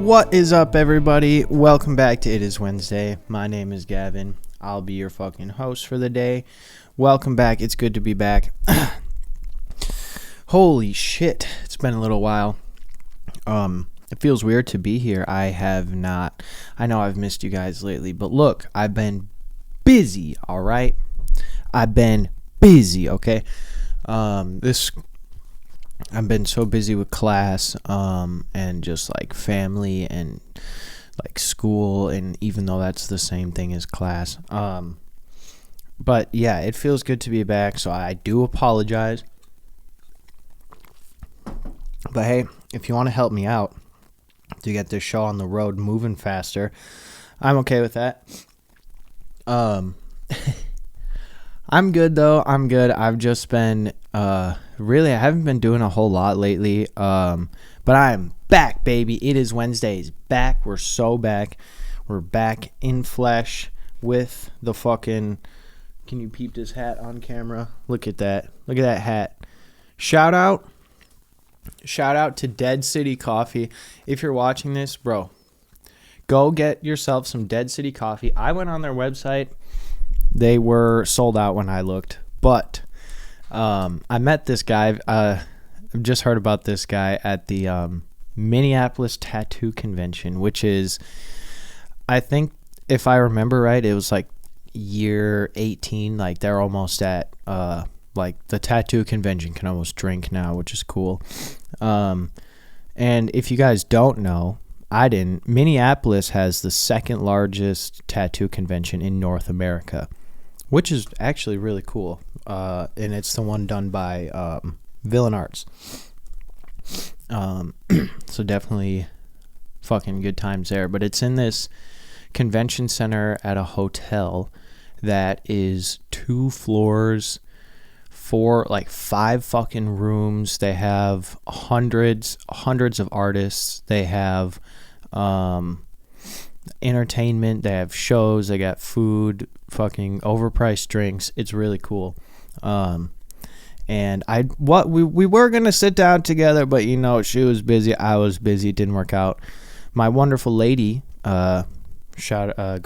What is up, everybody? Welcome back to It Is Wednesday. My name is Gavin. I'll be your fucking host for the day. Welcome back. It's good to be back. Holy shit. It's been a little while. It feels weird to be here. I know I've missed you guys lately, but look, I've been busy, all right? I've been busy, okay? I've been so busy with class, and just like family and like school, and even though that's the same thing as class. But yeah, it feels good to be back, so I do apologize. But hey, if you want to help me out to get this show on the road moving faster, I'm okay with that. I'm good though. I'm good. I've just been I haven't been doing a whole lot lately. But I'm back, baby. It Is Wednesdays. Back. We're so back. We're back in flesh with the fucking. Can you peep this hat on camera? Look at that. Look at that hat. Shout out to Dead City Coffee. If you're watching this, bro, go get yourself some Dead City Coffee. I went on their website. They were sold out when I looked, but I met this guy. I've just heard about this guy at the Minneapolis Tattoo Convention, which is, I think, if I remember right, it was like year 18. Like they're almost at like the tattoo convention can almost drink now, which is cool. And if you guys don't know, Minneapolis has the second largest tattoo convention in North America, which is actually really cool. And it's the one done by Villain Arts. So definitely fucking good times there. But it's in this convention center at a hotel that is 2 floors, 5 fucking rooms. They have hundreds of artists. They have entertainment. They have shows. They got food, fucking overpriced drinks. It's really cool. And we were gonna sit down together, but she was busy. I was busy. It didn't work out. My wonderful lady, go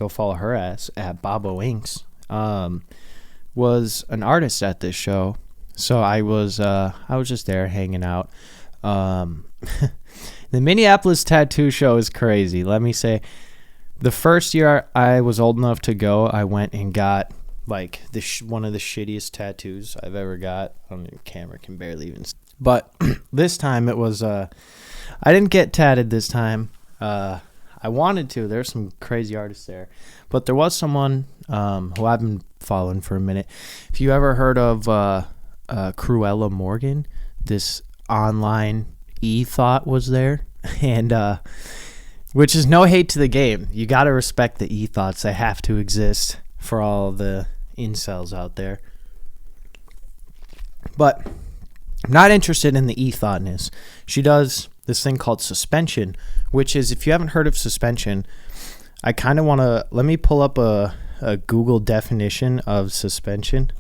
follow her ass at Bobo Inks. Was an artist at this show, so I was just there hanging out. The Minneapolis Tattoo Show is crazy. Let me say, the first year I was old enough to go, I went and got like one of the shittiest tattoos I've ever got. The camera can barely even. But this time it was. I didn't get tatted this time. I wanted to. There's some crazy artists there, but there was someone who I've been following for a minute. If you ever heard of Cruella Morgan, this online e-thought was there, and which is no hate to the game. You gotta respect the e-thoughts. They have to exist for all the incels out there. But I'm not interested in the e-thoughtness. She does this thing called suspension, which is, if you haven't heard of suspension, I kind of want to, let me pull up a Google definition of suspension.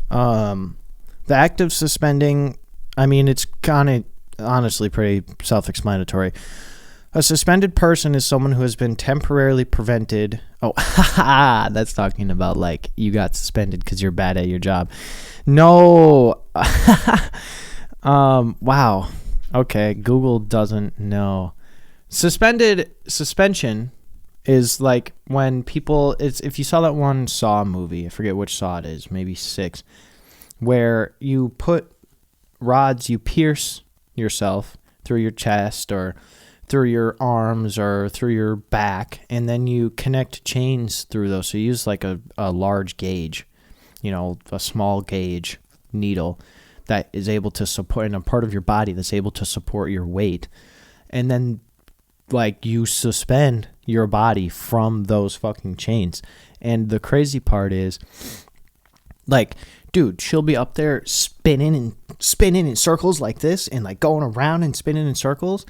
The act of suspending, it's kind of honestly pretty self-explanatory. A suspended person is someone who has been temporarily prevented. Oh, that's talking about like you got suspended because you're bad at your job. No. Wow. Okay, Google doesn't know. Suspension is like when people, if you saw that one Saw movie, I forget which Saw it is, maybe 6, where you put rods, you pierce yourself through your chest or through your arms or through your back, and then you connect chains through those. So you use like a large gauge, a small gauge needle that is able to support, in a part of your body that's able to support your weight, and then like you suspend your body from those fucking chains. And the crazy part is, like, dude, she'll be up there spinning in circles like this, and like going around and spinning in circles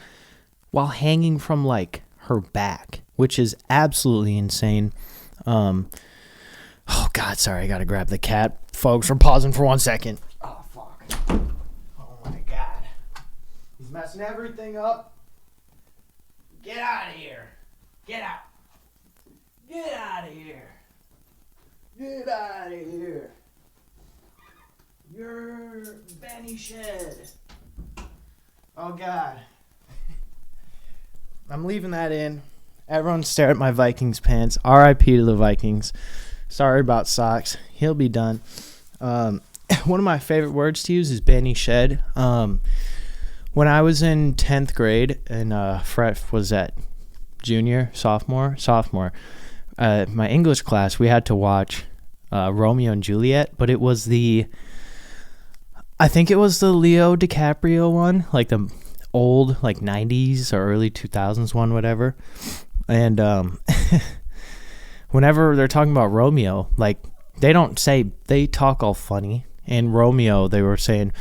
while hanging from like her back, which is absolutely insane. Oh God, sorry, I gotta grab the cat, folks. We're pausing for 1 second. Oh fuck. Oh my God. Messing everything up. Get out of here. Get out. Get out of here. Get out of here. You're Benny Shed. Oh, God. I'm leaving that in. Everyone stare at my Vikings pants. R.I.P. to the Vikings. Sorry about socks. He'll be done. One of my favorite words to use is Benny Shed. When I was in 10th grade, and Fred was at sophomore, my English class, we had to watch Romeo and Juliet, but it was I think it was the Leo DiCaprio one, like the old, like 90s or early 2000s one, whatever. And whenever they're talking about Romeo, like they talk all funny. And Romeo, they were saying,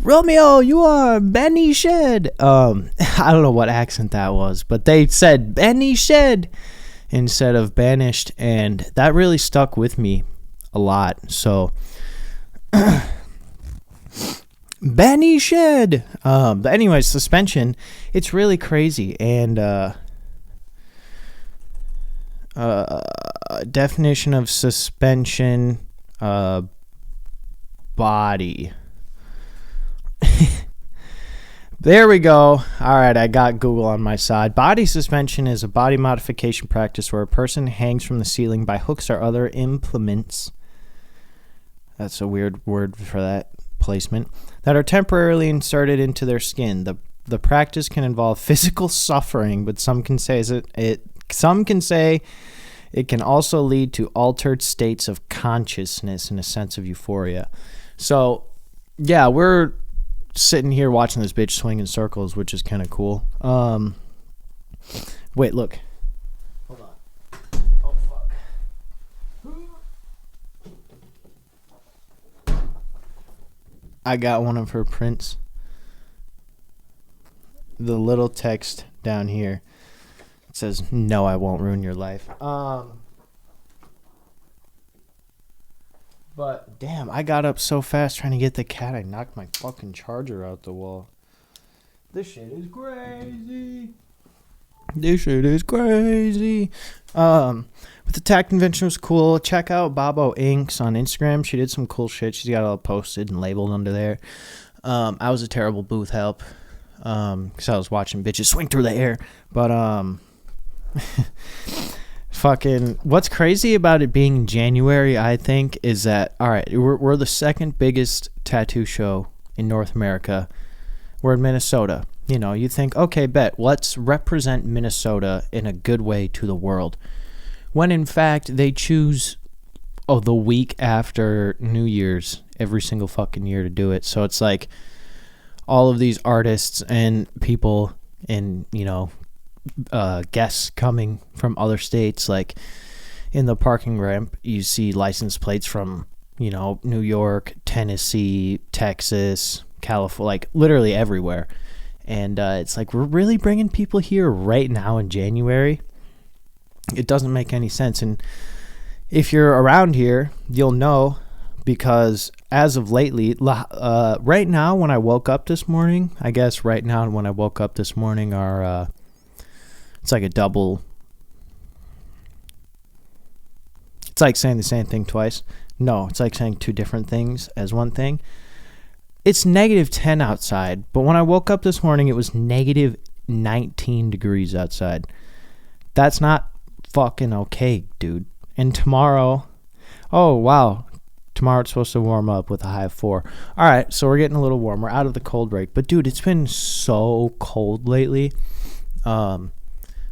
Romeo, you are Benny Shed. I don't know what accent that was, but they said Benny Shed instead of banished, and that really stuck with me a lot. So Benny Shed. But anyways, suspension, it's really crazy. And definition of suspension, body. There we go. All right, I got Google on my side. Body suspension is a body modification practice where a person hangs from the ceiling by hooks or other implements. That's a weird word for that placement. That are temporarily inserted into their skin. The practice can involve physical suffering, but some can say it can also lead to altered states of consciousness and a sense of euphoria. So, yeah, we're sitting here watching this bitch swing in circles, which is kind of cool. Wait, look. Hold on. Oh, fuck. I got one of her prints. The little text down here. It says, "No, I won't ruin your life." But, damn, I got up so fast trying to get the cat, I knocked my fucking charger out the wall. This shit is crazy. But the tag convention was cool. Check out Bobo Inks on Instagram. She did some cool shit. She's got it all posted and labeled under there. I was a terrible booth help because I was watching bitches swing through the air. But, fucking, what's crazy about it being January, I think, is that, all right, we're the second biggest tattoo show in North America. We're in Minnesota. You know, you think, okay, bet, let's represent Minnesota in a good way to the world. When, in fact, they choose, the week after New Year's every single fucking year to do it. So it's like all of these artists and people and, you know, guests coming from other states, like in the parking ramp you see license plates from, you know, New York, Tennessee, Texas, California, like literally everywhere. And it's like, we're really bringing people here right now in January. It doesn't make any sense. And if you're around here, you'll know, because as of lately, right now when I woke up this morning, are it's like a double. It's like saying the same thing twice. No, it's like saying two different things as one thing. It's -10 outside, but when I woke up this morning, it was -19 degrees outside. That's not fucking okay, dude. And tomorrow, oh, wow. Tomorrow it's supposed to warm up with a high of 4. All right, so we're getting a little warmer, out of the cold break. But, dude, it's been so cold lately.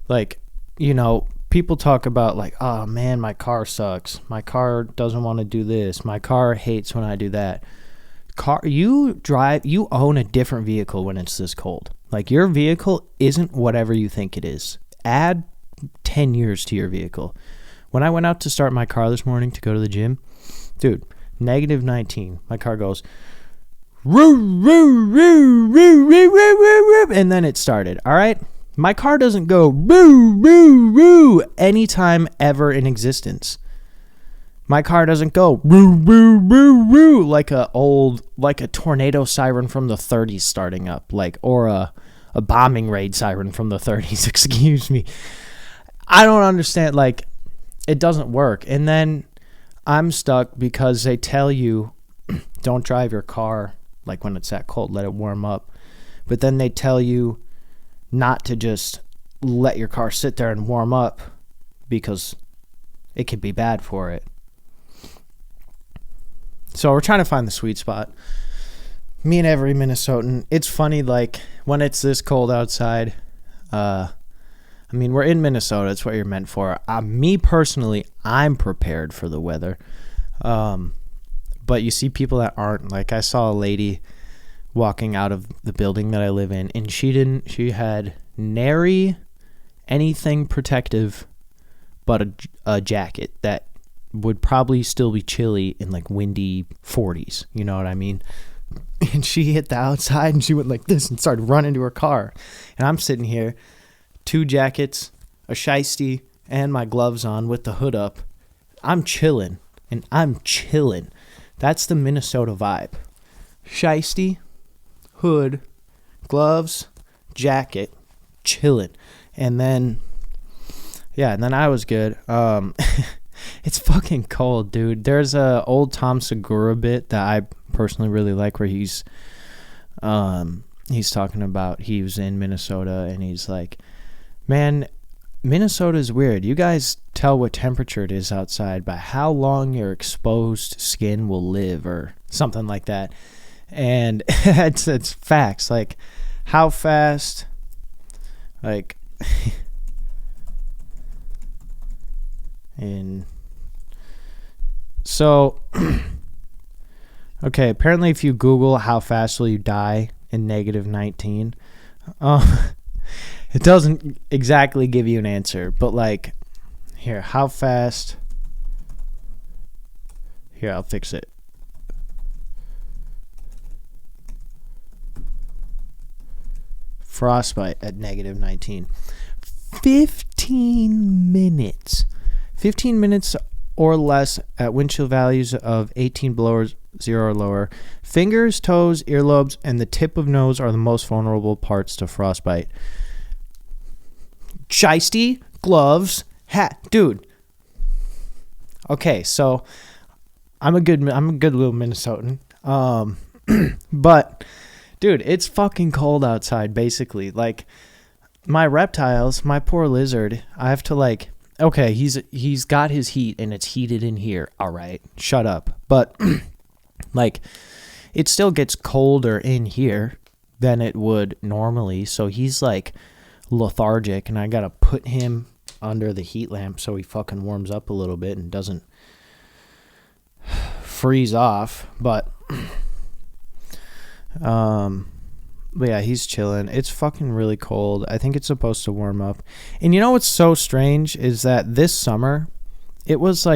Like, you know, people talk about like, oh man, my car sucks. My car doesn't want to do this. My car hates when I do that. You own a different vehicle when it's this cold. Like, your vehicle isn't whatever you think it is. Add 10 years to your vehicle. When I went out to start my car this morning to go to the gym, dude, -19. My car goes, roo, roo, roo, roo, roo, roo, roo, roo, and then it started. All right. My car doesn't go boo, boo, boo anytime ever in existence. My car doesn't go woo, woo, woo, woo, like a tornado siren from the 30s starting up, or a bombing raid siren from the 30s. Excuse me. I don't understand. It doesn't work. And then I'm stuck because they tell you don't drive your car when it's that cold, let it warm up. But then they tell you not to just let your car sit there and warm up because it could be bad for it. So we're trying to find the sweet spot. Me and every Minnesotan. It's funny, when it's this cold outside, we're in Minnesota. It's what you're meant for. Me personally, I'm prepared for the weather. But you see people that aren't. I saw a lady walking out of the building that I live in, and she had nary anything protective but a jacket that would probably still be chilly in windy 40s. You know what I mean? And she hit the outside and she went like this and started running to her car. And I'm sitting here, 2 jackets, a shiesty, and my gloves on with the hood up. I'm chilling. That's the Minnesota vibe. Shiesty, hood, gloves, jacket, chilling. And then I was good. It's fucking cold, dude. There's a old Tom Segura bit that I personally really like where he's talking about he was in Minnesota and he's like, man, Minnesota is weird. You guys tell what temperature it is outside by how long your exposed skin will live or something like that. And it's facts. How fast, so, okay, apparently if you Google how fast will you die in -19, it doesn't exactly give you an answer, but here, how fast, here, I'll fix it. Frostbite at -19. 15 minutes. 15 minutes or less at wind chill values of 18 below 0 or lower. Fingers, toes, earlobes, and the tip of nose are the most vulnerable parts to frostbite. Shiesty, gloves, hat. Dude. Okay, so I'm a good little Minnesotan. But dude, it's fucking cold outside basically. My reptiles, my poor lizard, I have to okay, he's got his heat and it's heated in here. All right, shut up. But it still gets colder in here than it would normally. So he's lethargic and I got to put him under the heat lamp so he fucking warms up a little bit and doesn't freeze off. But yeah, he's chilling. It's fucking really cold. I think it's supposed to warm up. And you know what's so strange is that this summer, it was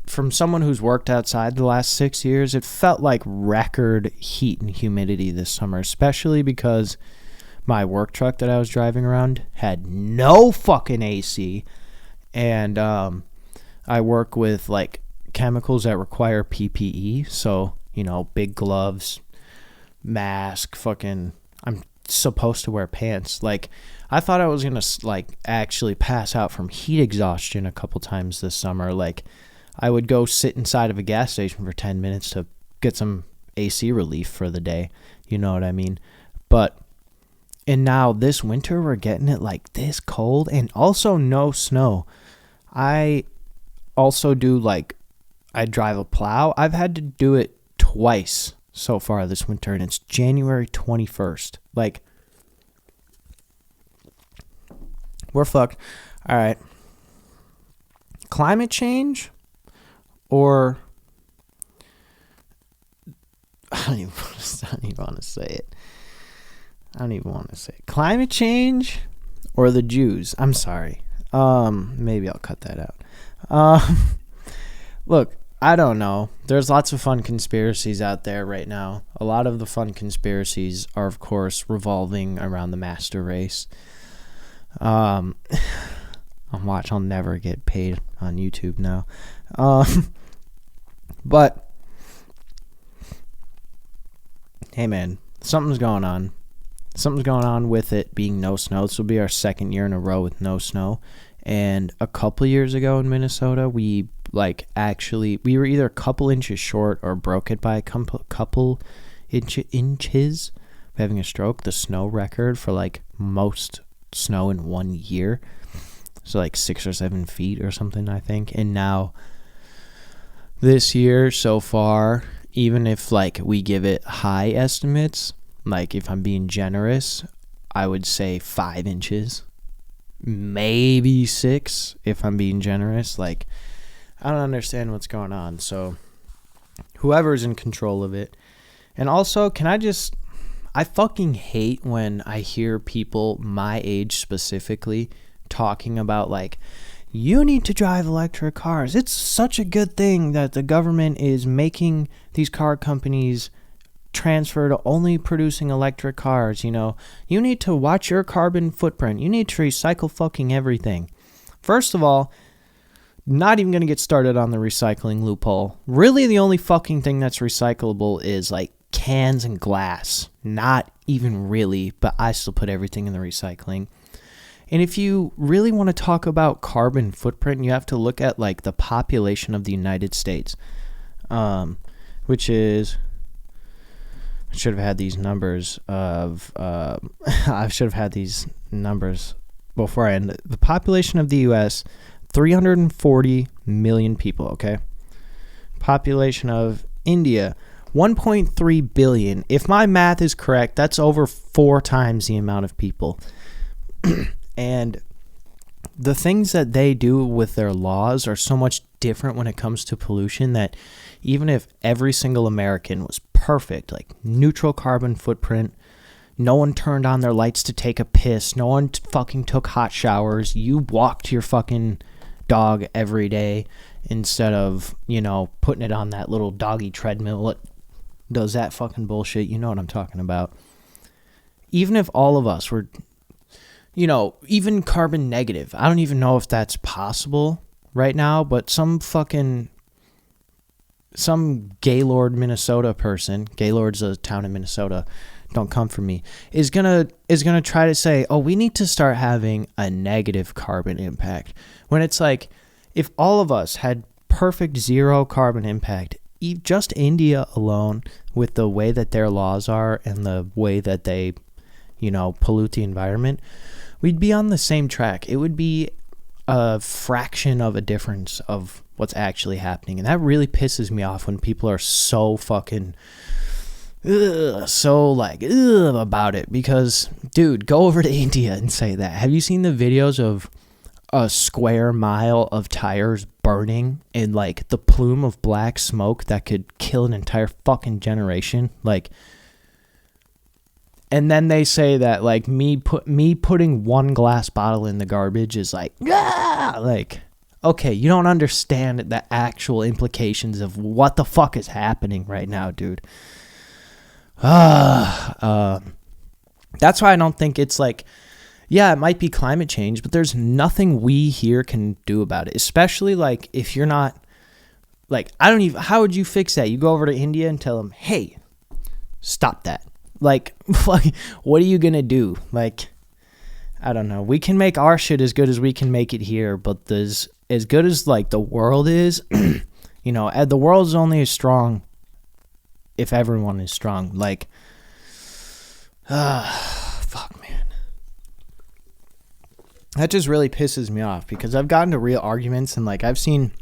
from someone who's worked outside the last 6 years, it felt like record heat and humidity this summer, especially because my work truck that I was driving around had no fucking AC. And I work with chemicals that require PPE. So, big gloves, mask, fucking, I'm supposed to wear pants. I thought I was gonna actually pass out from heat exhaustion a couple times this summer. I would go sit inside of a gas station for 10 minutes to get some AC relief for the day. You know what I mean? And now this winter we're getting it this cold and also no snow. I also do I drive a plow. I've had to do it twice so far this winter, and it's January 21st. We're fucked. All right. Climate change or I don't even want to say it. Climate change or the Jews. I'm sorry. Maybe I'll cut that out. Look, I don't know. There's lots of fun conspiracies out there right now. A lot of the fun conspiracies are, of course, revolving around the master race. On I'll never get paid on YouTube now. But hey man, something's going on. Something's going on with it being no snow. This will be our second year in a row with no snow. And a couple years ago in Minnesota, we were either a couple inches short or broke it by a couple inches. Having a stroke, the snow record for like most snow in 1 year. So like 6 or 7 feet or something, I think. And now this year so far, even if like we give it high estimates, like if I'm being generous, I would say 5 inches, maybe 6 if I'm being generous. Like, I don't understand what's going on. So whoever's in control of it. And also, I fucking hate when I hear people my age specifically talking about like, you need to drive electric cars. It's such a good thing that the government is making these car companies transfer to only producing electric cars. You know, you need to watch your carbon footprint. You need to recycle fucking everything. First of all, not even going to get started on the recycling loophole. Really, the only fucking thing that's recyclable is like cans and glass. Not even really, but I still put everything in the recycling. And if you really want to talk about carbon footprint, you have to look at like the population of the United States, which is, I should have had these numbers before I end it. The population of the U.S., 340 million people, okay? Population of India, 1.3 billion. If my math is correct, that's over 4 times the amount of people. And the things that they do with their laws are so much different when it comes to pollution that even if every single American was perfect, like neutral carbon footprint, no one turned on their lights to take a piss, no one fucking took hot showers, you walked your fucking dog every day instead of, you know, putting it on that little doggy treadmill that does that fucking bullshit. You know what I'm talking about. Even if all of us were, you know, even carbon negative. I don't even know if that's possible right now, but some Gaylord, Minnesota person, Gaylord's a town in Minnesota, don't come for me, is gonna try to say, oh, we need to start having a negative carbon impact. When it's like, if all of us had perfect zero carbon impact, just India alone, with the way that their laws are and the way that they, you know, pollute the environment, we'd be on the same track. It would be a fraction of a difference of what's actually happening. And that really pisses me off when people are so fucking about it. Because, dude, go over to India and say that. Have you seen the videos of a square mile of tires burning and like the plume of black smoke that could kill an entire fucking generation? Like, and then they say that like me putting one glass bottle in the garbage is like, ah! Like, okay, you don't understand the actual implications of what the fuck is happening right now, dude. That's why I don't think it's like, yeah, it might be climate change, but there's nothing we here can do about it. Especially like if you're not, like, how would you fix that? You go over to India and tell them, hey, stop that. Like, what are you going to do? Like, I don't know. We can make our shit as good as we can make it here, but as good as, like, the world is, you know, the world's only as strong if everyone is strong. Like, fuck, man. That just really pisses me off because I've gotten to real arguments and, like, I've seen,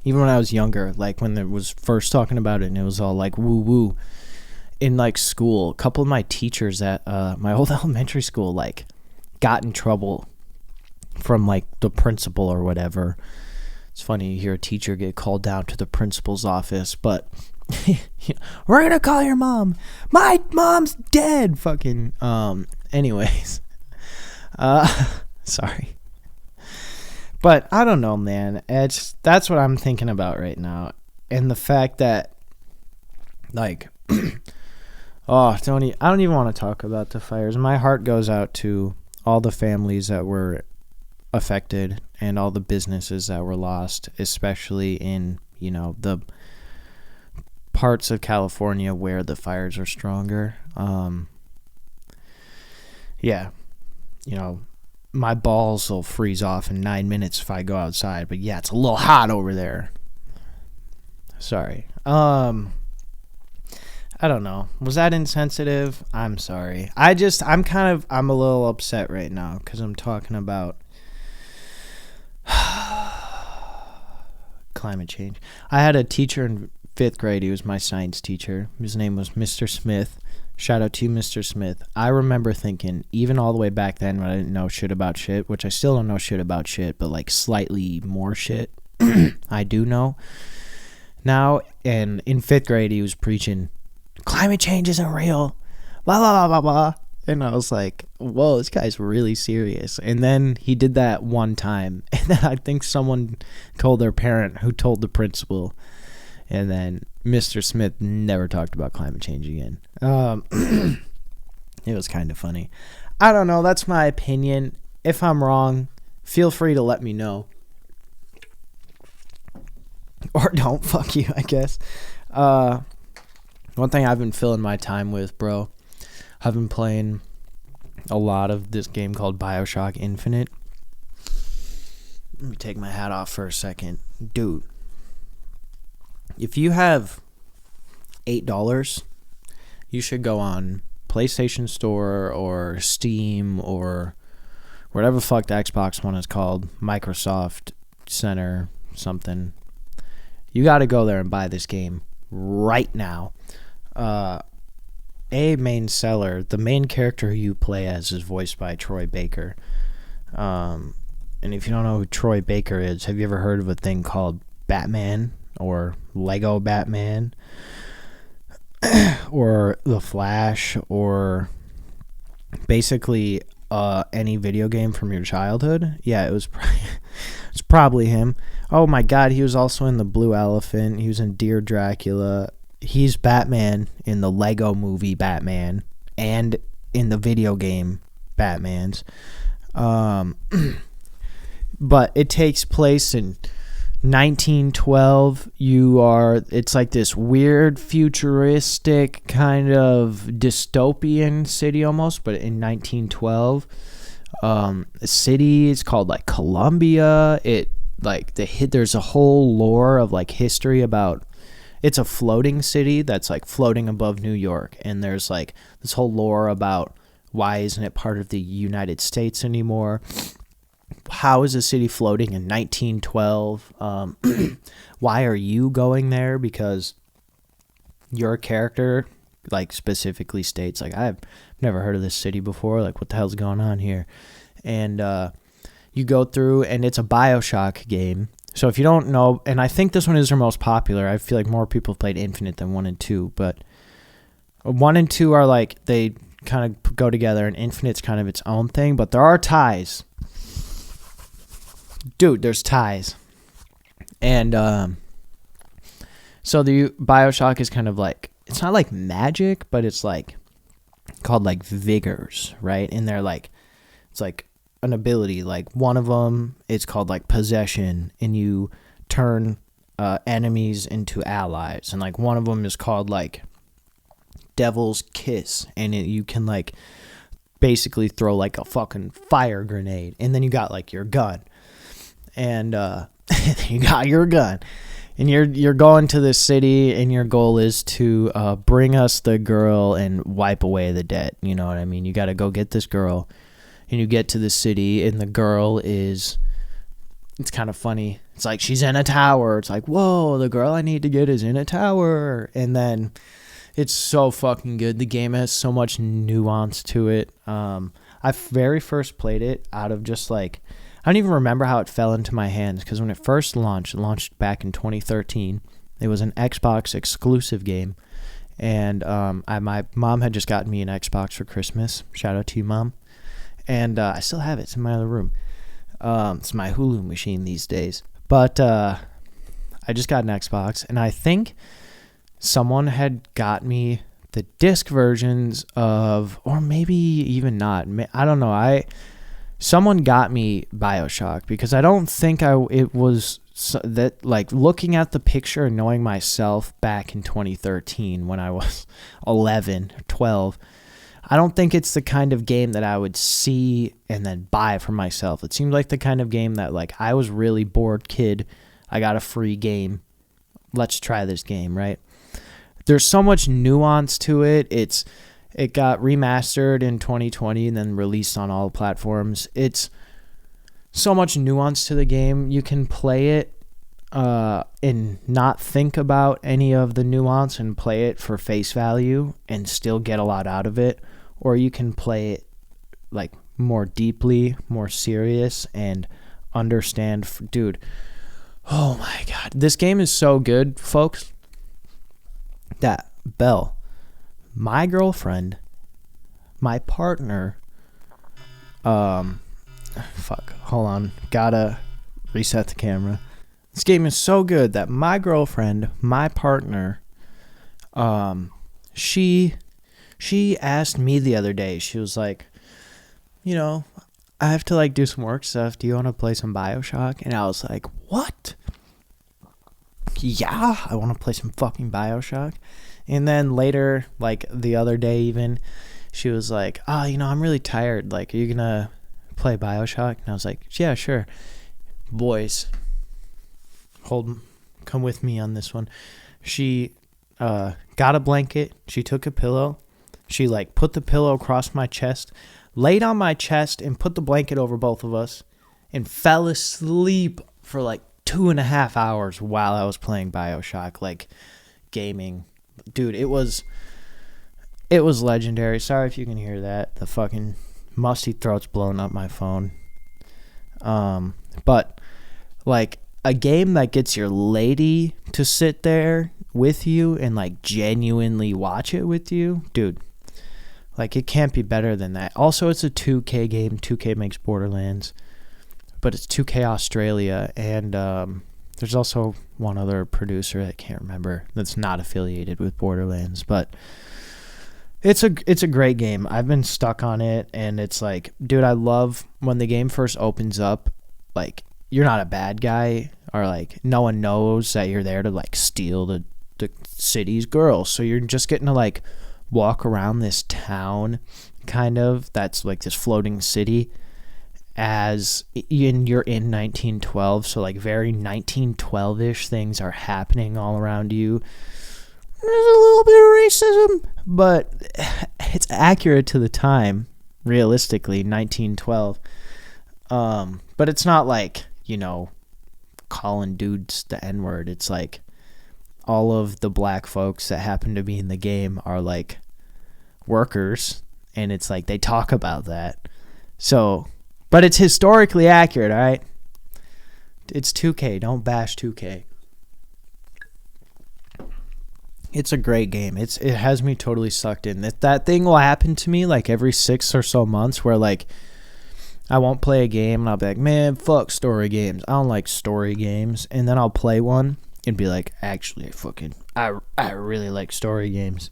even when I was younger, like, when there was first talking about it and it was all, like, woo-woo. In like school, a couple of my teachers at my old elementary school like got in trouble from like the principal or whatever. It's funny you hear a teacher get called down to the principal's office, but we're gonna call your mom. My mom's dead. Fucking anyways. Sorry. But I don't know, man. That's what I'm thinking about right now. And the fact that like I don't even want to talk about the fires. My heart goes out to all the families that were affected and all the businesses that were lost, especially in, the parts of California where the fires are stronger. Yeah, my balls will freeze off in 9 minutes if I go outside, but yeah, it's a little hot over there. Sorry. I don't know. Was that insensitive? I'm sorry. I'm a little upset right now because I'm talking about climate change. I had a teacher in 5th grade. He was my science teacher. His name was Mr. Smith. Shout out to you, Mr. Smith. I remember thinking, even all the way back then when I didn't know shit about shit, which I still don't know shit about shit, but like slightly more shit I do know now. And in 5th grade, he was preaching, climate change isn't real, blah, blah, blah, blah, blah. And I was like, whoa, this guy's really serious. And then he did that one time. And then I think someone told their parent who told the principal. And then Mr. Smith never talked about climate change again. It was kind of funny. I don't know. That's my opinion. If I'm wrong, feel free to let me know. Or don't. Fuck you, I guess. One thing I've been filling my time with, bro, I've been playing a lot of this game called BioShock Infinite. Let me take my hat off for a second. Dude, if you have $8, you should go on PlayStation Store or Steam or whatever the fuck the Xbox one is called, Microsoft Center something. You got to go there and buy this game right now. Main seller, the main character who you play as is voiced by Troy Baker. And if you don't know who Troy Baker is, have you ever heard of a thing called Batman or Lego Batman or The Flash or basically any video game from your childhood? Yeah, it's probably him. Oh my god, he was also in The Blue Elephant. He was in Dear Dracula. He's Batman in the Lego movie Batman and in the video game Batmans. But it takes place in 1912. It's like this weird futuristic kind of dystopian city almost, but in 1912. The city is called like Columbia. There's a whole lore of like history about. It's a floating city that's like floating above New York, and there's like this whole lore about why isn't it part of the United States anymore? How is a city floating in 1912? Why are you going there? Because your character like specifically states like, I've never heard of this city before. Like, what the hell's going on here? And you go through, and it's a BioShock game. So if you don't know, and I think this one is their most popular. I feel like more people have played Infinite than 1 and 2, but 1 and 2 are like, they kind of go together, and Infinite's kind of its own thing, but there are ties. Dude, there's ties. And so the BioShock is kind of like, it's not like magic, but it's like called like vigors, right? And they're like, it's like an ability. Like one of them, it's called like possession, and you turn enemies into allies. And like one of them is called like Devil's Kiss, and you can like basically throw like a fucking fire grenade. And then you got like your gun, and you got your gun, and you're going to this city, and your goal is to bring us the girl and wipe away the debt. You know what I mean? You got to go get this girl. And you get to the city, and the girl is, it's kind of funny. It's like, she's in a tower. It's like, whoa, the girl I need to get is in a tower. And then it's so fucking good. The game has so much nuance to it. I very first played it out of just like, I don't even remember how it fell into my hands, because when it first launched, it launched back in 2013. It was an Xbox exclusive game. And my mom had just gotten me an Xbox for Christmas. Shout out to you, Mom. And I still have it. It's in my other room. It's my Hulu machine these days. But I just got an Xbox, and I think someone had got me the disc versions of, or maybe even not. I don't know. someone got me BioShock because I don't think it was that, like, looking at the picture and knowing myself back in 2013 when I was 11 or 12, I don't think it's the kind of game that I would see and then buy for myself. It seemed like the kind of game that, like, I was really bored kid. I got a free game. Let's try this game, right? There's so much nuance to it. It got remastered in 2020 and then released on all platforms. It's so much nuance to the game. You can play it and not think about any of the nuance and play it for face value and still get a lot out of it. Or you can play it like more deeply, more serious, and understand. Dude, oh my God. This game is so good, folks, that Belle, my girlfriend, my partner, hold on, gotta reset the camera. This game is so good that my girlfriend, my partner, she asked me the other day, she was like, you know, I have to like do some work stuff. Do you want to play some BioShock? And I was like, what? Yeah, I want to play some fucking BioShock. And then later, like the other day even, she was like, I'm really tired. Like, are you going to play BioShock? And I was like, yeah, sure. Boys, come with me on this one. She got a blanket. She took a pillow. She like put the pillow across my chest, laid on my chest, and put the blanket over both of us, and fell asleep for like 2.5 hours while I was playing BioShock, like gaming. Dude, it was legendary. Sorry if you can hear that. The fucking musty throat's blowing up my phone. But like a game that gets your lady to sit there with you and like genuinely watch it with you, dude, like it can't be better than that. Also, it's a 2K game. 2K makes Borderlands, but it's 2K Australia, and there's also one other producer I can't remember that's not affiliated with Borderlands, but it's a great game. I've been stuck on it, and it's like, dude, I love when the game first opens up, like you're not a bad guy, or like no one knows that you're there to like steal the city's girls. So you're just getting to like walk around this town, kind of, that's like this floating city, as you're in 1912. So like very 1912-ish things are happening all around you. There's a little bit of racism, but it's accurate to the time, realistically, 1912. But it's not like, calling dudes the N-word. It's like all of the black folks that happen to be in the game are like workers, and it's like they talk about that. So, but it's historically accurate, all right? It's 2K. Don't bash 2K. It's a great game. It has me totally sucked in. That thing will happen to me like every 6 or so months where like I won't play a game and I'll be like, man, fuck story games. I don't like story games. And then I'll play one and be like, actually, I really like story games.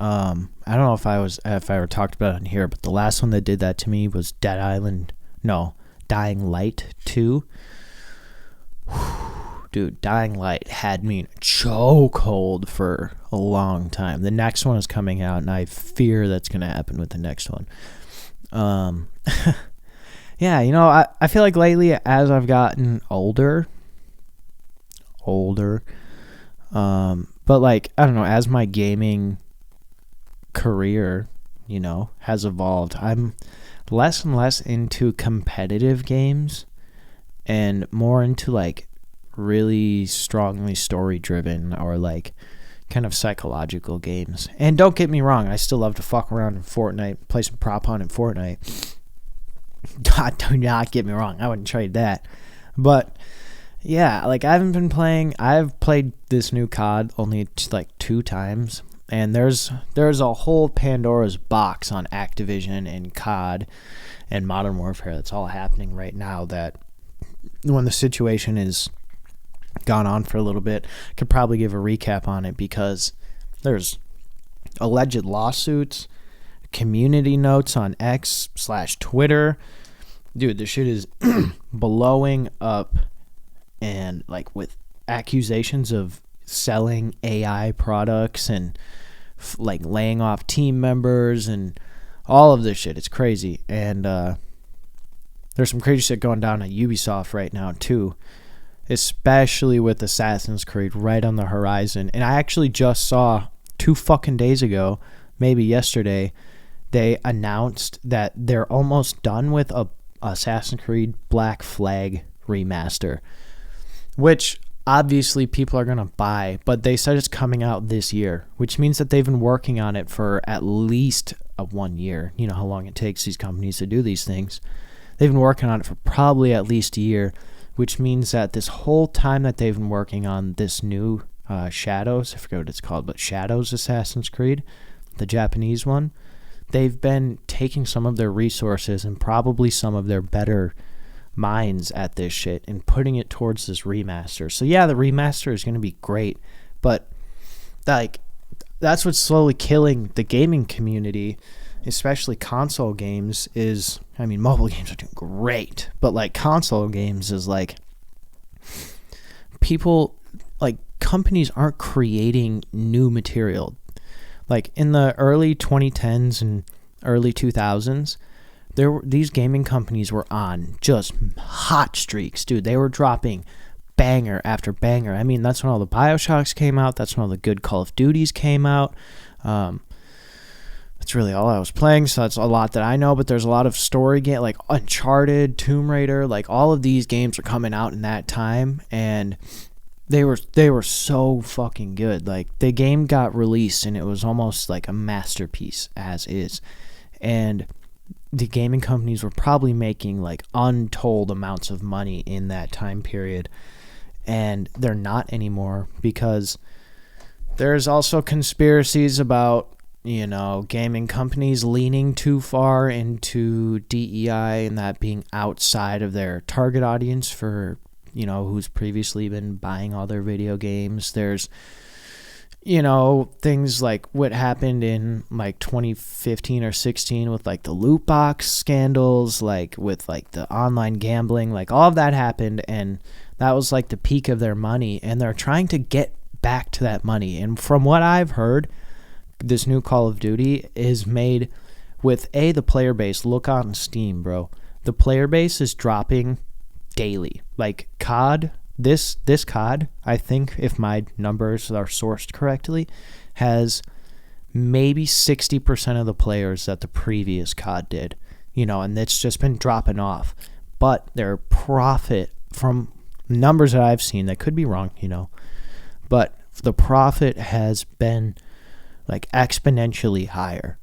I don't know if I ever talked about it on here, but the last one that did that to me was Dying Light 2. Dude, Dying Light had me in a chokehold for a long time. The next one is coming out, and I fear that's going to happen with the next one. Yeah, I feel like lately, as I've gotten older, but like, I don't know, as my gaming career, has evolved, I'm less and less into competitive games and more into like really strongly story driven or like kind of psychological games. And don't get me wrong, I still love to fuck around in Fortnite, play some prop hunt in Fortnite. Do not get me wrong, I wouldn't trade that. But yeah, like I've played this new COD only like 2 times, and there's a whole Pandora's box on Activision and COD and Modern Warfare that's all happening right now, that when the situation is gone on for a little bit, I could probably give a recap on it, because there's alleged lawsuits, community notes on X/Twitter. Dude, this shit is blowing up, and like with accusations of selling AI products and like laying off team members and all of this shit. It's crazy. And there's some crazy shit going down at Ubisoft right now too, especially with Assassin's Creed right on the horizon. And I actually just saw 2 fucking days ago, maybe yesterday, they announced that they're almost done with a Assassin's Creed Black Flag remaster, which obviously people are going to buy, but they said it's coming out this year, which means that they've been working on it for at least 1 year. You know how long it takes these companies to do these things. They've been working on it for probably at least a year, which means that this whole time that they've been working on this new Shadows, I forget what it's called, but Shadows Assassin's Creed, the Japanese one, they've been taking some of their resources and probably some of their better minds at this shit and putting it towards this remaster. So yeah, the remaster is going to be great, but like that's what's slowly killing the gaming community, especially console games. Is, I mean, mobile games are doing great, but like console games is like people, like companies aren't creating new material. Like in the early 2010s and early 2000s, these gaming companies were on just hot streaks, dude. They were dropping banger after banger. I mean, that's when all the BioShocks came out. That's when all the good Call of Duties came out. That's really all I was playing, so that's a lot that I know. But there's a lot of story game, like Uncharted, Tomb Raider, like all of these games are coming out in that time, and they were so fucking good. Like the game got released and it was almost like a masterpiece as is, and the gaming companies were probably making like untold amounts of money in that time period, and they're not anymore because there's also conspiracies about, you know, gaming companies leaning too far into DEI and that being outside of their target audience for, you know, who's previously been buying all their video games. There's, you know, things like what happened in like 2015 or 16 with like the loot box scandals, like with like the online gambling, like all of that happened, and that was like the peak of their money, and they're trying to get back to that money. And from what I've heard, this new Call of Duty is made with the player base. Look on Steam, bro. The player base is dropping daily. Like COD, this COD, I think, if my numbers are sourced correctly, has maybe 60% of the players that the previous COD did. You know, and it's just been dropping off. But their profit, from numbers that I've seen, that could be wrong, you know, but the profit has been like exponentially higher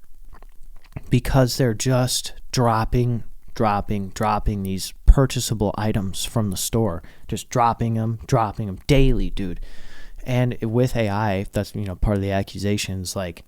because they're just dropping these purchasable items from the store, just dropping them daily, dude. And with AI, that's, you know, part of the accusations, like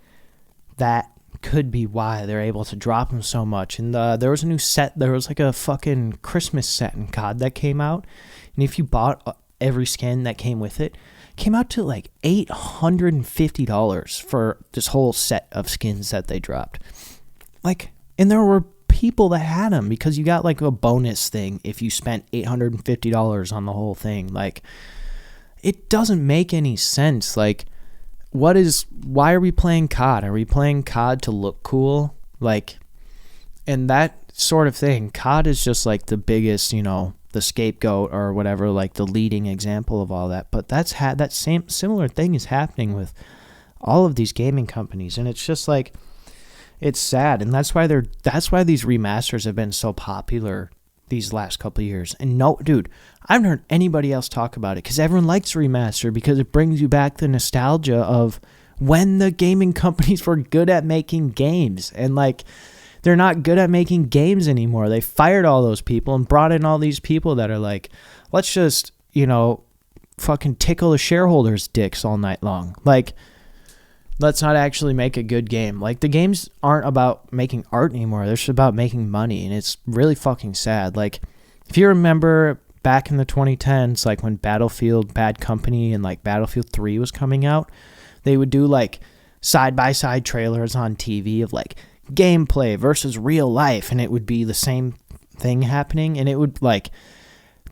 that could be why they're able to drop them so much. And there was a new set, there was like a fucking Christmas set in COD that came out, and if you bought every skin that came with it, came out to like $850 for this whole set of skins that they dropped. Like, and there were people that had them because you got like a bonus thing if you spent $850 on the whole thing. Like, it doesn't make any sense. Like, why are we playing COD? Are we playing COD to look cool? Like, and that sort of thing. COD is just like the biggest, you know, the scapegoat or whatever, like the leading example of all that. But that same similar thing is happening with all of these gaming companies, and it's just like, it's sad. And that's why these remasters have been so popular these last couple of years. And no, dude, I haven't heard anybody else talk about it because everyone likes remaster because it brings you back the nostalgia of when the gaming companies were good at making games. And like, they're not good at making games anymore. They fired all those people and brought in all these people that are like, let's just, you know, fucking tickle the shareholders' dicks all night long. Like, let's not actually make a good game. Like, the games aren't about making art anymore. They're just about making money, and it's really fucking sad. Like, if you remember back in the 2010s, like when Battlefield Bad Company and like Battlefield 3 was coming out, they would do like side-by-side trailers on TV of like gameplay versus real life, and it would be the same thing happening, and it would like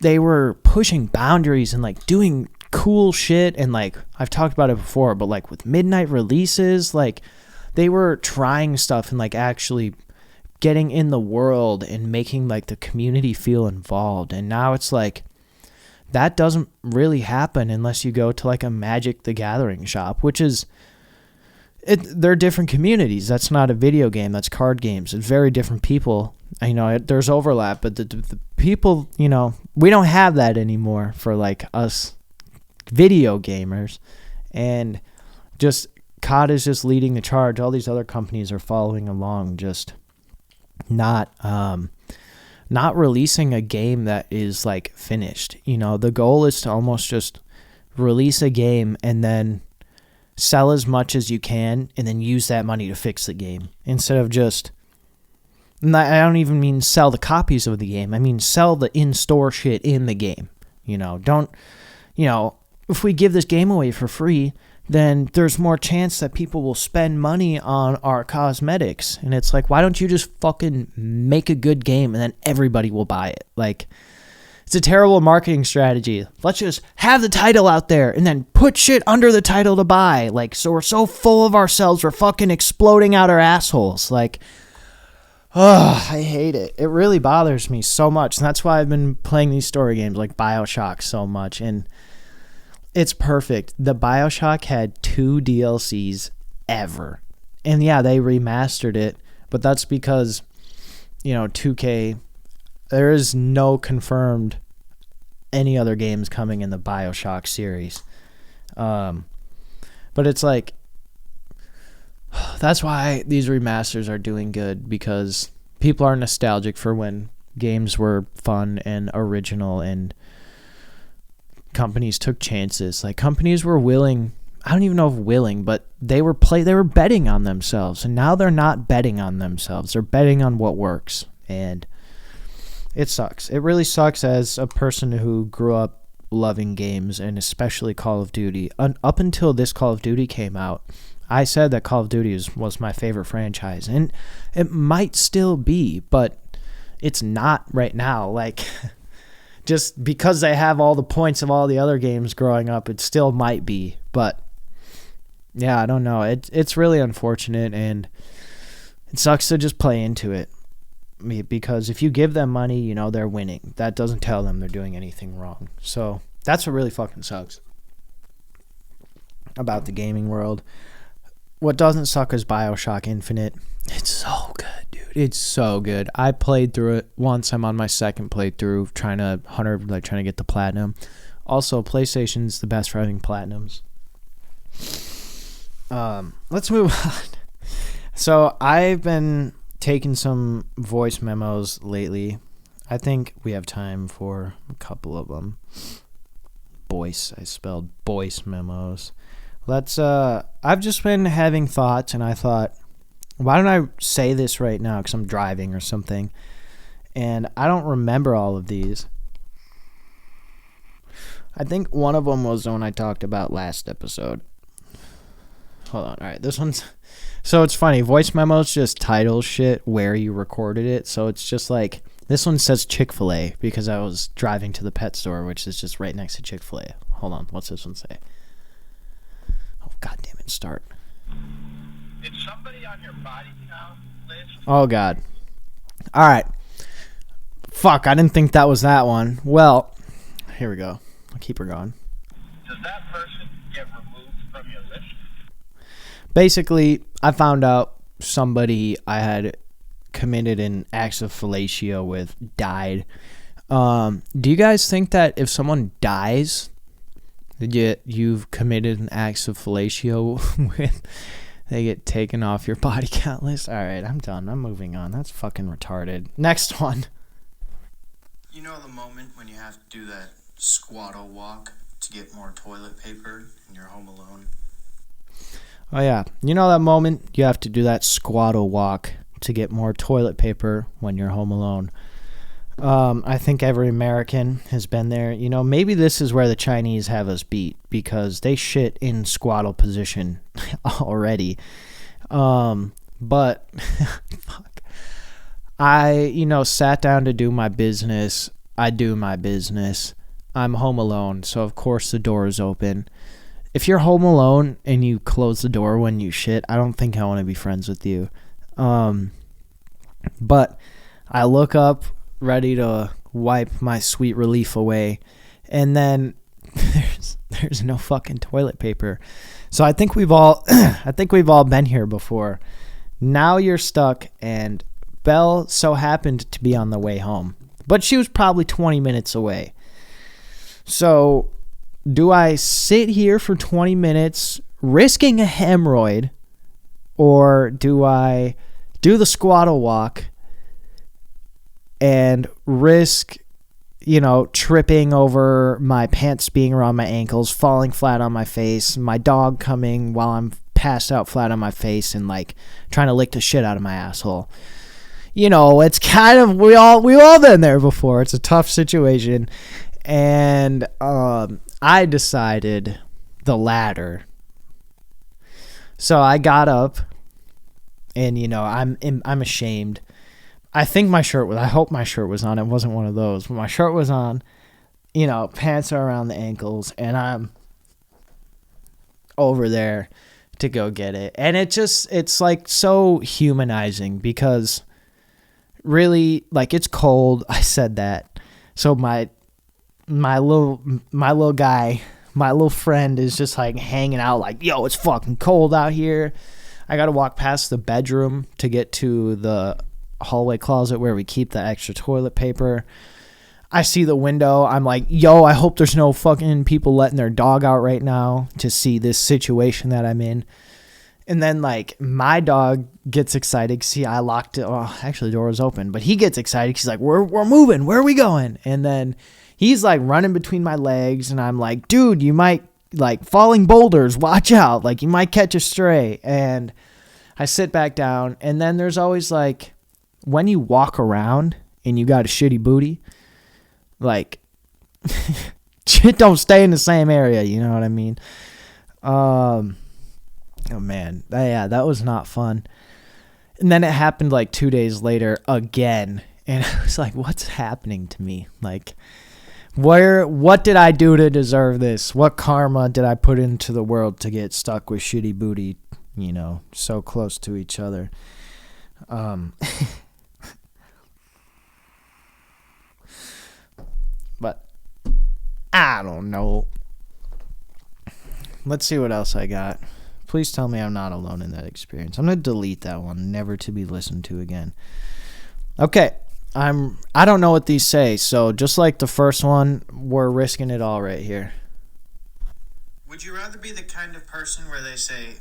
they were pushing boundaries and like doing cool shit, and like I've talked about it before, but like with midnight releases, like they were trying stuff and like actually getting in the world and making like the community feel involved. And now it's like that doesn't really happen unless you go to like a Magic the Gathering shop, which is they're different communities. That's not a video game, that's card games. It's very different people. I know there's overlap, but the people, you know, we don't have that anymore for like us video gamers. And just COD is just leading the charge. All these other companies are following along, just not releasing a game that is like finished. You know, the goal is to almost just release a game and then sell as much as you can and then use that money to fix the game, instead of just, I don't even mean sell the copies of the game. I mean sell the in-store shit in the game. You know, don't, you know, if we give this game away for free, then there's more chance that people will spend money on our cosmetics. And it's like, why don't you just fucking make a good game and then everybody will buy it? Like, it's a terrible marketing strategy. Let's just have the title out there and then put shit under the title to buy. Like, so we're so full of ourselves, we're fucking exploding out our assholes. Like, oh, I hate it. It really bothers me so much. And that's why I've been playing these story games like BioShock so much. And it's perfect. The BioShock had 2 DLCs ever. And yeah, they remastered it, but that's because, you know, 2K, there is no confirmed any other games coming in the BioShock series. But it's like, that's why these remasters are doing good, because people are nostalgic for when games were fun and original, and companies took chances. Like, companies were willing, I don't even know if willing, but they were betting on themselves, and now they're not betting on themselves. They're betting on what works, and it sucks. It really sucks as a person who grew up loving games, and especially Call of Duty. Up until this Call of Duty came out, I said that Call of Duty was my favorite franchise, and it might still be, but it's not right now. Like, just because they have all the points of all the other games growing up, it still might be. But yeah, I don't know. It's really unfortunate, and it sucks to just play into it, because if you give them money, you know, they're winning. That doesn't tell them they're doing anything wrong. So that's what really fucking sucks about the gaming world. What doesn't suck is BioShock Infinite. It's so good, dude. It's so good. I played through it once. I'm on my second playthrough, trying to get the platinum. Also, PlayStation's the best for having platinums. Let's move on. So I've been taking some voice memos lately. I think we have time for a couple of them. Boyce. I spelled voice memos. I've just been having thoughts, and I thought, why don't I say this right now, because I'm driving or something, and I don't remember all of these. I think one of them was the one I talked about last episode. Hold on. All right, this one's... So it's funny. Voice memos just title shit where you recorded it, so it's just like... This one says Chick-fil-A, because I was driving to the pet store, which is just right next to Chick-fil-A. Hold on. What's this one say? Oh, God damn it. Start. Is somebody on your body count list? Oh, God. All right. Fuck, I didn't think that was that one. Well, here we go. I'll keep her going. Does that person get removed from your list? Basically, I found out somebody I had committed an acts of fellatio with died. Do you guys think that if someone dies, you've committed an acts of fellatio with, they get taken off your body count list? All right, I'm done. I'm moving on. That's fucking retarded. Next one. You know the moment when you have to do that squattle walk to get more toilet paper and you're home alone? Oh, yeah. You know that moment you have to do that squattle walk to get more toilet paper when you're home alone? I think every American has been there. You know, maybe this is where the Chinese have us beat, because they shit in squattle position already. But I, sat down to do my business. I do my business. I'm home alone, so of course the door is open. If you're home alone and you close the door when you shit, I don't think I want to be friends with you. But I look up, ready to wipe my sweet relief away, and then there's no fucking toilet paper. So I think we've all been here before. Now you're stuck, and Belle so happened to be on the way home, but she was probably 20 minutes away. So do I sit here for 20 minutes risking a hemorrhoid, or do I do the squattle walk and risk, tripping over, my pants being around my ankles, falling flat on my face, my dog coming while I'm passed out flat on my face and like trying to lick the shit out of my asshole? It's kind of, we all been there before. It's a tough situation. And I decided the latter. So I got up, and I'm ashamed. I hope my shirt was on. It wasn't one of those. But my shirt was on. Pants are around the ankles, and I'm over there to go get it. And it's like so humanizing, because really, like, it's cold. I said that. So my little guy, my little friend is just like hanging out like, yo, it's fucking cold out here. I got to walk past the bedroom to get to the hallway closet where we keep the extra toilet paper. I see the window. I'm like, yo, I hope there's no fucking people letting their dog out right now to see this situation that I'm in. And then, like, my dog gets excited. See, I locked it. Oh, actually, the door was open. But he gets excited. He's like, we're moving. Where are we going? And then he's, like, running between my legs. And I'm like, dude, you might, like, falling boulders. Watch out. Like, you might catch a stray. And I sit back down. And then there's always, like, when you walk around and you got a shitty booty, like, shit don't stay in the same area. You know what I mean? Oh, man. Yeah, that was not fun. And then it happened like 2 days later again. And I was like, what's happening to me? Like, what did I do to deserve this? What karma did I put into the world to get stuck with shitty booty, so close to each other? But I don't know. Let's see what else I got. Please tell me I'm not alone in that experience. I'm going to delete that one, never to be listened to again. Okay, I don't know what these say, so just like the first one, we're risking it all right here. Would you rather be the kind of person where they say,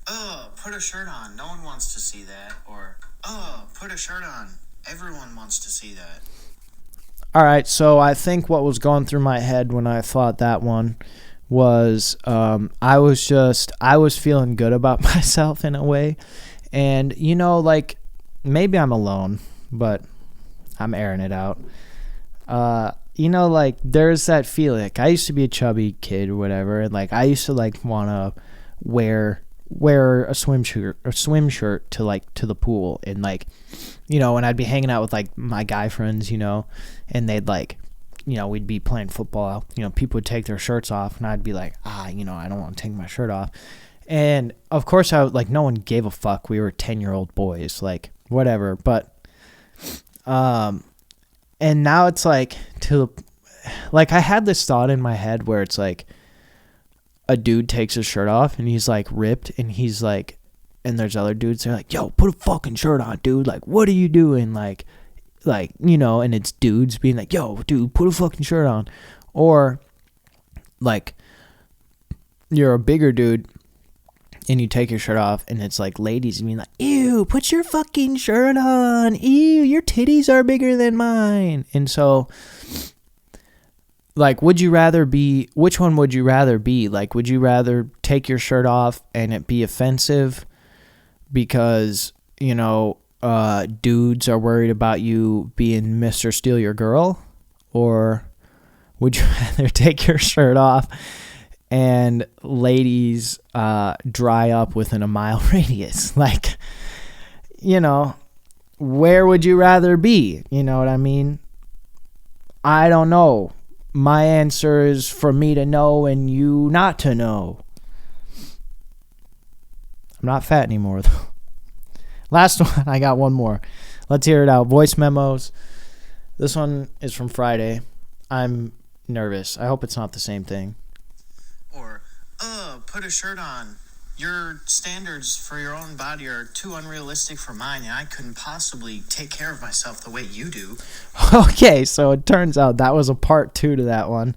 oh, put a shirt on, no one wants to see that, or, oh, put a shirt on, everyone wants to see that? All right, so I think what was going through my head when I thought that one was I was feeling good about myself in a way. And, like, maybe I'm alone, but I'm airing it out. Like, there's that feeling. Like, I used to be a chubby kid or whatever, and, like, I used to, like, want to wear a swim shirt to, like, to the pool. And, like, and I'd be hanging out with, like, my guy friends, and they'd, like, we'd be playing football, people would take their shirts off, and I'd be like, I don't want to take my shirt off. And of course no one gave a fuck. We were 10-year-old boys, like, whatever. But, and now it's like, I had this thought in my head where it's like, a dude takes his shirt off and he's like ripped, and he's like, and there's other dudes, they're like, yo, put a fucking shirt on, dude. Like, what are you doing? Like, and it's dudes being like, yo, dude, put a fucking shirt on. Or, like, you're a bigger dude and you take your shirt off, and it's like ladies being like, ew, put your fucking shirt on. Ew, your titties are bigger than mine. And so, like, which one would you rather be? Like, would you rather take your shirt off and it be offensive because, dudes are worried about you being Mr. Steal Your Girl? Or would you rather take your shirt off and ladies dry up within a mile radius? Like, where would you rather be? You know what I mean? I don't know. My answer is for me to know and you not to know. I'm not fat anymore, though. Last one. I got one more. Let's hear it out. Voice memos. This one is from Friday. I'm nervous. I hope it's not the same thing. Or, put a shirt on. Your standards for your own body are too unrealistic for mine, and I couldn't possibly take care of myself the way you do. Okay, so it turns out that was a part 2 to that one.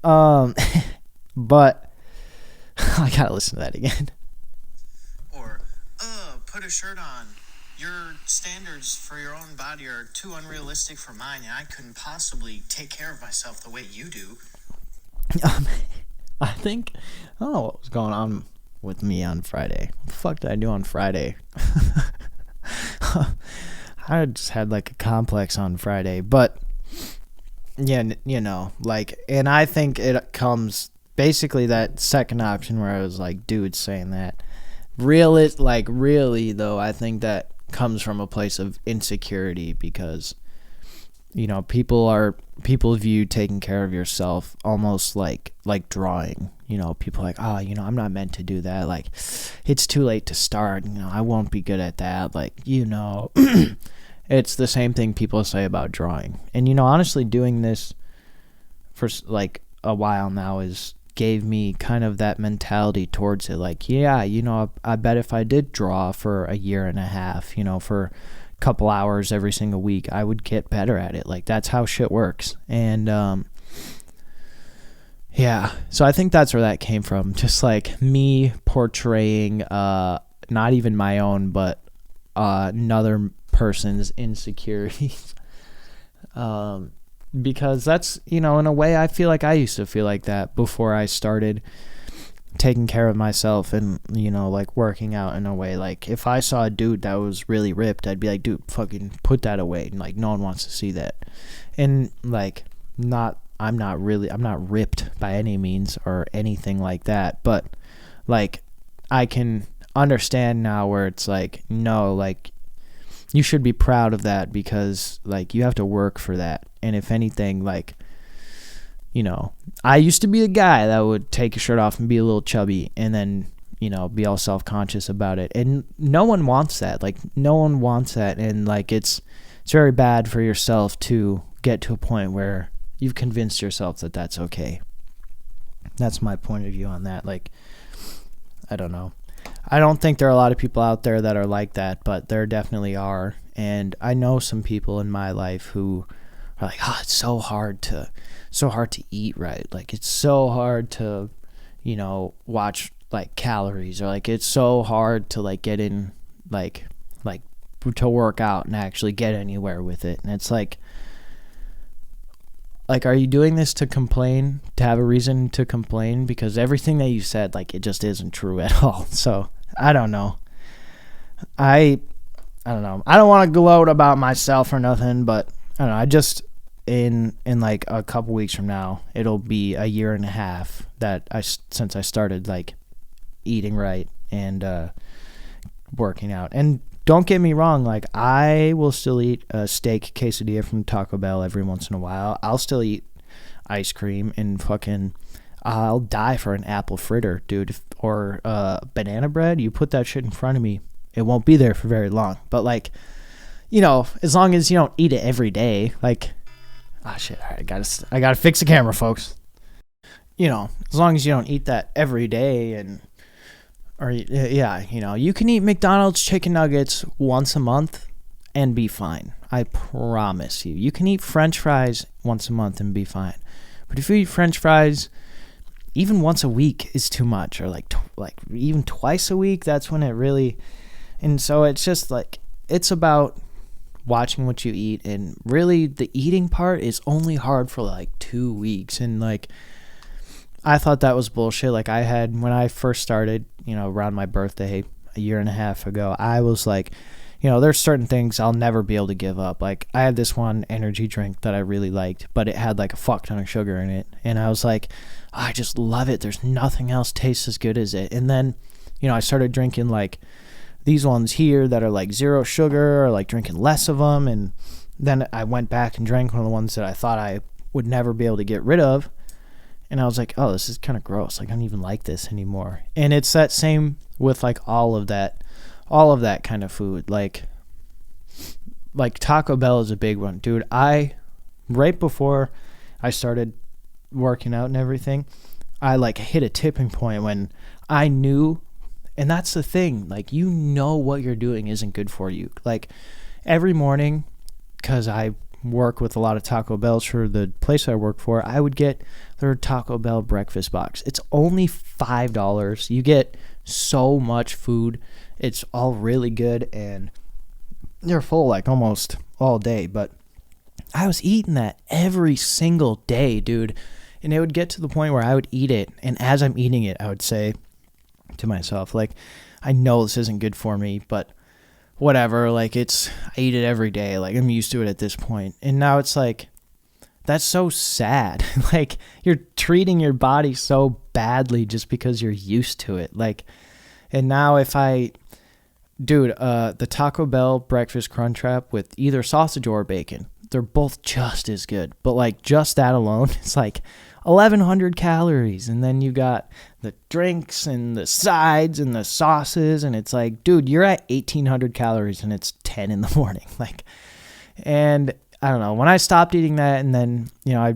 But I gotta listen to that again. Or, put a shirt on. Your standards for your own body are too unrealistic for mine, and I couldn't possibly take care of myself the way you do. I don't know what was going on with me on Friday. What the fuck did I do on Friday? I just had like a complex on Friday, but yeah, you know, like, and I think it comes basically that second option where I was like, dude, saying that. Really though, I think that comes from a place of insecurity because, you know, people view taking care of yourself almost like drawing. You know, people are like, oh, you know, I'm not meant to do that. Like, it's too late to start. You know, I won't be good at that. Like, you know, it's the same thing people say about drawing. And, you know, honestly, doing this for like a while now gave me kind of that mentality towards it. Like, yeah, you know, I bet if I did draw for a year and a half, you know, for a couple hours every single week, I would get better at it. Like, that's how shit works. And, yeah, so I think that's where that came from. Just like me portraying, not even my own, but another person's insecurities. Because that's, you know, in a way I feel like I used to feel like that before I started taking care of myself and, you know, like working out in a way. Like, if I saw a dude that was really ripped, I'd be like, dude, fucking put that away. And like, no one wants to see that. And like, I'm not ripped by any means or anything like that, but like, I can understand now where it's like, no, like, you should be proud of that because like, you have to work for that. And if anything, like, you know, I used to be the guy that would take a shirt off and be a little chubby and then, you know, be all self-conscious about it. And no one wants that. Like, no one wants that. And like, it's very bad for yourself to get to a point where you've convinced yourself that that's okay. That's my point of view on that. Like, I don't know. I don't think there are a lot of people out there that are like that, but there definitely are. And I know some people in my life who are like, oh, it's so hard to eat right. Like, it's so hard to, you know, watch like calories, or like, it's so hard to like get in, like to work out and actually get anywhere with it. And it's like, are you doing this to complain, to have a reason to complain? Because everything that you said, like, it just isn't true at all. So, I don't know. I don't know. I don't want to gloat about myself or nothing, but I don't know. I just, in like a couple weeks from now, it'll be a year and a half since I started, like, eating right and working out. And don't get me wrong, like, I will still eat a steak quesadilla from Taco Bell every once in a while. I'll still eat ice cream and fucking, I'll die for an apple fritter, dude. Or banana bread, you put that shit in front of me, it won't be there for very long. But like, you know, as long as you don't eat it every day, like, ah, shit, all right, I gotta fix the camera, folks. You know, as long as you don't eat that every day or yeah, you know, you can eat McDonald's chicken nuggets once a month and be fine. I promise you. You can eat French fries once a month and be fine. But if you eat French fries even once a week is too much, or like even twice a week, that's when it really. And so it's just like, it's about watching what you eat, and really the eating part is only hard for like 2 weeks. And like, I thought that was bullshit. Like, I had, when I first started, you know, around my birthday a year and a half ago, I was like, you know, there's certain things I'll never be able to give up. Like, I had this one energy drink that I really liked, but it had like a fuck ton of sugar in it. And I was like, oh, I just love it. There's nothing else tastes as good as it. And then, you know, I started drinking like these ones here that are like zero sugar or like drinking less of them. And then I went back and drank one of the ones that I thought I would never be able to get rid of. And I was like, oh, this is kind of gross. Like, I don't even like this anymore. And it's that same with like all of that kind of food. Like Taco Bell is a big one. Dude, right before I started working out and everything, I like hit a tipping point when I knew, and that's the thing, like, you know what you're doing isn't good for you. Like, every morning, because I work with a lot of Taco Bells for the place I work for, I would get their Taco Bell breakfast box. It's only $5. You get so much food. It's all really good, and they're full like almost all day. But I was eating that every single day, dude. And it would get to the point where I would eat it, and as I'm eating it, I would say to myself, like, I know this isn't good for me, but whatever, like, I eat it every day, like, I'm used to it at this point. And now it's like, that's so sad. Like, you're treating your body so badly just because you're used to it. Like, and now the Taco Bell breakfast Crunchwrap with either sausage or bacon, they're both just as good, but like, just that alone, it's like 1,100 calories, and then you got the drinks and the sides and the sauces, and it's like, dude, you're at 1,800 calories and it's 10 in the morning. Like, and I don't know, when I stopped eating that, and then, a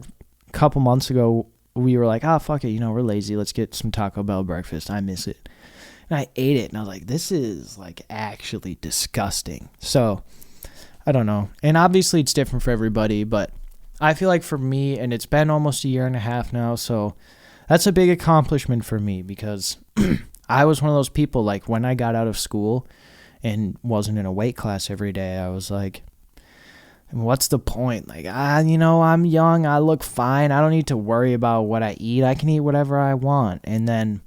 couple months ago, we were like, oh, fuck it, we're lazy, let's get some Taco Bell breakfast, I miss it. And I ate it, and I was like, this is like actually disgusting. So I don't know, and obviously it's different for everybody, but I feel like for me, and it's been almost a year and a half now, so that's a big accomplishment for me, because I was one of those people, like, when I got out of school and wasn't in a weight class every day, I was like, what's the point? Like, I'm young, I look fine, I don't need to worry about what I eat, I can eat whatever I want. And then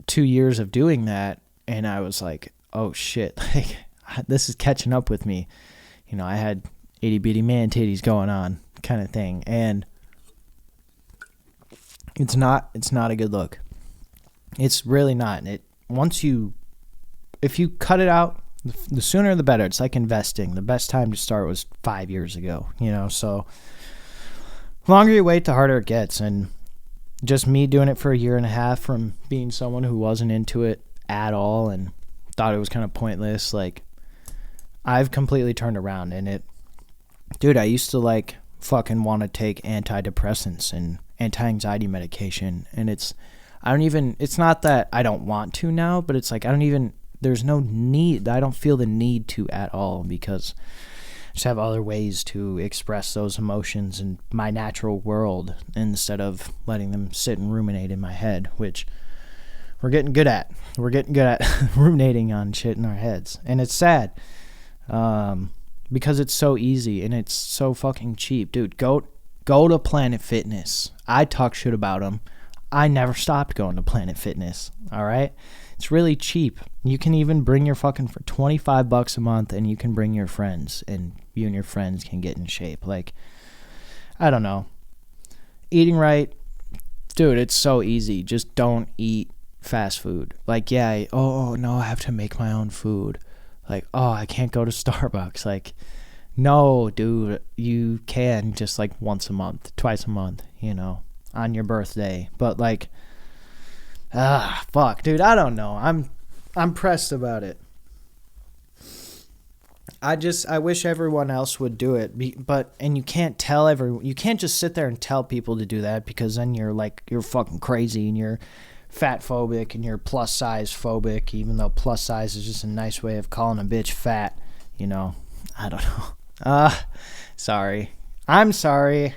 2 years of doing that, and I was like, oh shit, like, this is catching up with me. I had itty bitty man titties going on kind of thing, and it's not a good look. It's really not. If you cut it out, the sooner the better. It's like investing. The best time to start was 5 years ago, so the longer you wait, the harder it gets. And just me doing it for a year and a half, from being someone who wasn't into it at all and thought it was kind of pointless, like, I've completely turned around. And dude, I used to like fucking want to take antidepressants and anti-anxiety medication, and it's not that I don't want to now, but it's like, there's no need. I don't feel the need to at all, because I just have other ways to express those emotions in my natural world, instead of letting them sit and ruminate in my head, which we're getting good at. We're getting good at ruminating on shit in our heads, and it's sad. Because it's so easy and it's so fucking cheap. Dude, go to Planet Fitness. I talk shit about them. I never stopped going to Planet Fitness, all right? It's really cheap. You can even bring your fucking for $25 a month, and you can bring your friends, and you and your friends can get in shape. Like, I don't know. Eating right, dude, it's so easy. Just don't eat fast food. Like, yeah, no, I have to make my own food. Like, oh, I can't go to Starbucks. Like, no, dude, you can just like once a month, twice a month, on your birthday. But like, fuck, dude, I don't know. I'm pressed about it. I wish everyone else would do it, and you can't tell you can't just sit there and tell people to do that, because then you're fucking crazy, and you're fat phobic, and you're plus size phobic, even though plus size is just a nice way of calling a bitch fat. I don't know. Sorry. I'm sorry.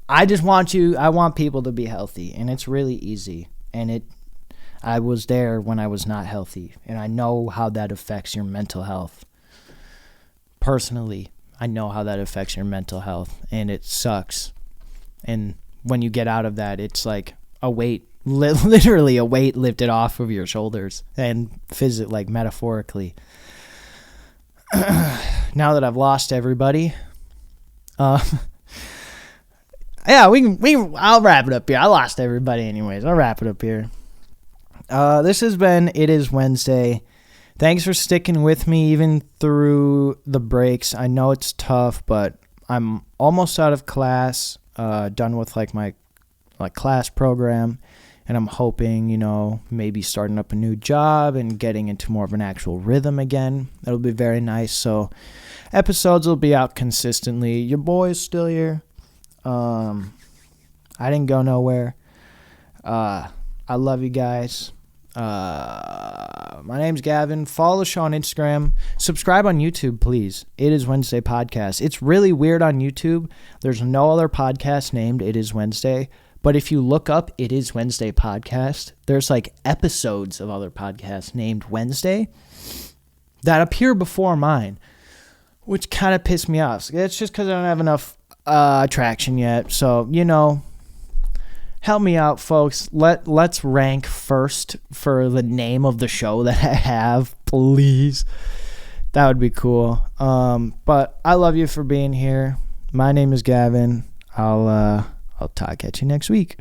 I want people to be healthy, and it's really easy. And I was there when I was not healthy, and I know how that affects your mental health. Personally, I know how that affects your mental health, and it sucks. And when you get out of that, it's like a weight, literally a weight lifted off of your shoulders, and like metaphorically. Now that I've lost everybody, yeah, I'll wrap it up here. I lost everybody anyways. I'll wrap it up here. This has been It Is Wednesday. Thanks for sticking with me even through the breaks. I know it's tough, but I'm almost out of class, done with like my class program, and I'm hoping, maybe starting up a new job and getting into more of an actual rhythm again. That'll be very nice. So episodes will be out consistently. Your boy is still here. I didn't go nowhere. I love you guys. My name's Gavin. Follow the show on Instagram. Subscribe on YouTube, please. It Is Wednesday podcast. It's really weird on YouTube. There's no other podcast named It Is Wednesday. But if you look up It Is Wednesday podcast, there's like episodes of other podcasts named Wednesday that appear before mine, which kind of pissed me off. It's just because I don't have enough traction yet. So, help me out, folks. Let's rank first for the name of the show that I have, please. That would be cool. But I love you for being here. My name is Gavin. I'll talk at you next week.